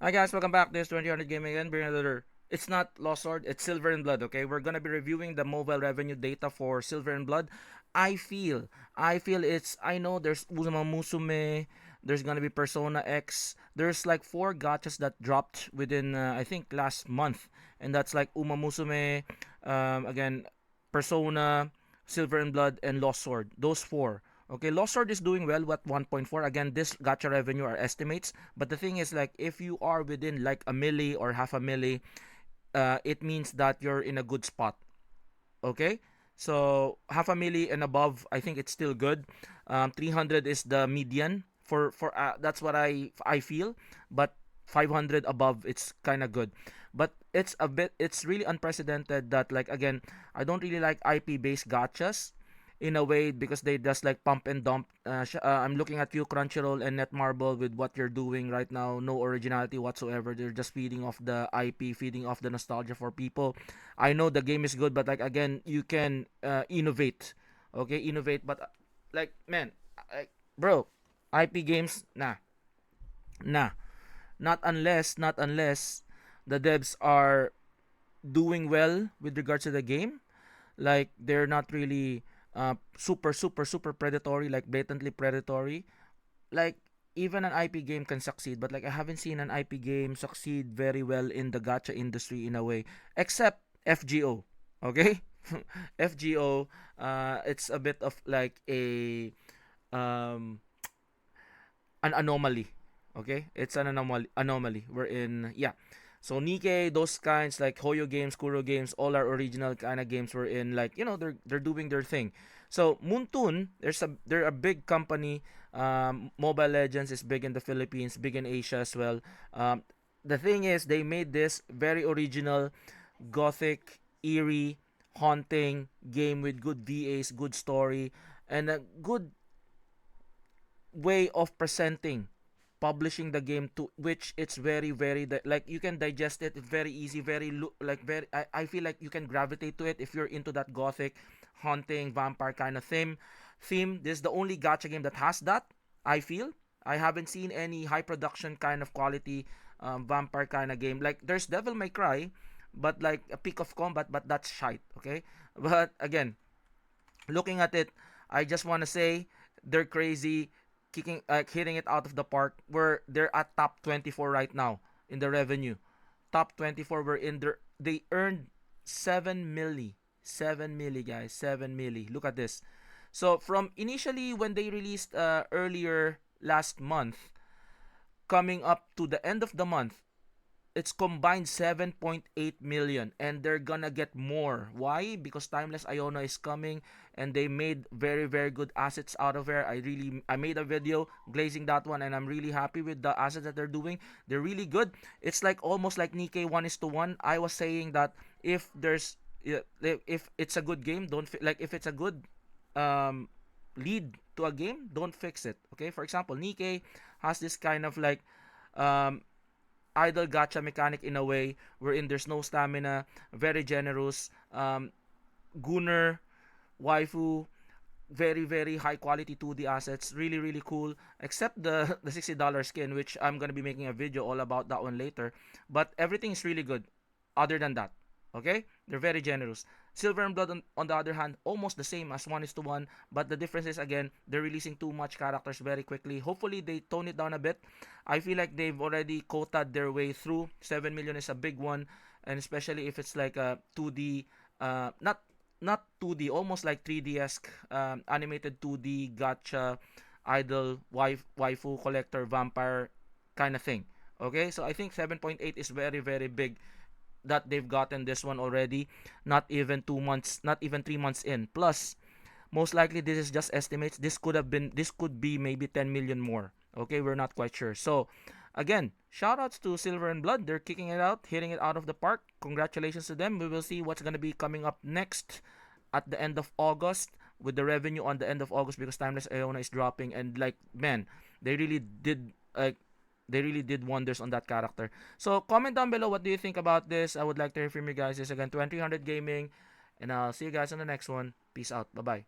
Hi guys, welcome back. This is 2000 Gaming again. Bring another. It's not Lost Sword, it's Silver and Blood. Okay, we're gonna be reviewing the mobile revenue data for Silver and Blood. I feel it's. I know there's Uzuma Musume. There's gonna be Persona X. There's like four gachas that dropped within I think last month, and that's like Uma Musume, again, Persona, Silver and Blood, and Lost Sword. Those four. Okay, Lost Sword is doing well with 1.4. Again, this gacha revenue are estimates, but the thing is, like, if you are within like a milli or half a milli, it means that you're in a good spot. Okay, so half a milli and above, I think it's still good. 300 is the median for that's what I feel, but 500 above, it's kind of good. But it's really unprecedented that, like, again, I don't really like IP based gachas in a way because they just like pump and dump. I'm looking at you, Crunchyroll and Netmarble, with what you're doing right now. No originality whatsoever. They're just feeding off the IP, feeding off the nostalgia for people. I know the game is good, but like, again, you can innovate. Okay, innovate, but like, man, like, bro, IP games, nah, nah. Not unless the devs are doing well with regards to the game, like they're not really super predatory, like blatantly predatory. Like, even an IP game can succeed, but like I haven't seen an IP game succeed very well in the gacha industry in a way, except FGO. Okay, FGO, it's a bit of like a um an anomaly. Okay, it's an anomaly. We're in, yeah. So Nikkei, those kinds like Hoyo games, Kuro games, all are original kind of games. We're in, like, they're doing their thing. So Moontoon, they're a big company. Mobile Legends is big in the Philippines, big in Asia as well. The thing is, they made this very original, gothic, eerie, haunting game with good VAs, good story, and a good way of presenting, publishing the game, to which it's very like you can digest it. It's very easy, like very, I feel like you can gravitate to it if you're into that gothic, haunting, vampire kind of theme. This is the only gacha game that has that, I feel. I haven't seen any high production kind of quality vampire kind of game. Like, there's Devil May Cry, but like a peak of combat, but that's shite. Okay, but again, looking at it, I just want to say they're crazy, kicking, hitting it out of the park. Where they're at top 24 right now in the revenue. Top 24 were in there. They earned 7 milli. 7 milli, guys. 7 milli. Look at this. So from initially when they released earlier last month, coming up to the end of the month, it's combined 7.8 million, and they're gonna get more. Why? Because Timeless Iona is coming, and they made very good assets out of it. I made a video glazing that one, and I'm really happy with the assets that they're doing. They're really good. It's like almost like Nikkei 1:1. I was saying that if there's, yeah, if it's a good game, don't like, if it's a good um lead to a game, don't fix it. Okay, for example, Nikkei has this kind of like um idle gacha mechanic in a way wherein there's no stamina, very generous. Gunner, waifu, very high quality 2D assets, really cool. Except the $60 skin, which I'm gonna be making a video all about that one later. But everything is really good. Other than that, okay, they're very generous. Silver and Blood, on the other hand, almost the same as 1:1, but the difference is, again, they're releasing too much characters very quickly. Hopefully they tone it down a bit. I feel like they've already quoted their way through. 7 million is a big one, and especially if it's like a 2D, not 2D, almost like 3D-esque, animated 2D gacha, idol, waifu collector, vampire kind of thing. Okay, so I think 7.8 is very big that they've gotten this one already. Not even 2 months, not even 3 months in. Plus, most likely this is just estimates. This could be maybe 10 million more. Okay, we're not quite sure. So, again, shout outs to Silver and Blood. They're kicking it out, hitting it out of the park. Congratulations to them. We will see what's gonna be coming up next at the end of August, with the revenue on the end of August, because Timeless Iona is dropping, and like, man, they really did like they really did wonders on that character. So comment down below, what do you think about this? I would like to hear from you guys. This again 2000 Gaming, and I'll see you guys on the next one. Peace out. Bye bye.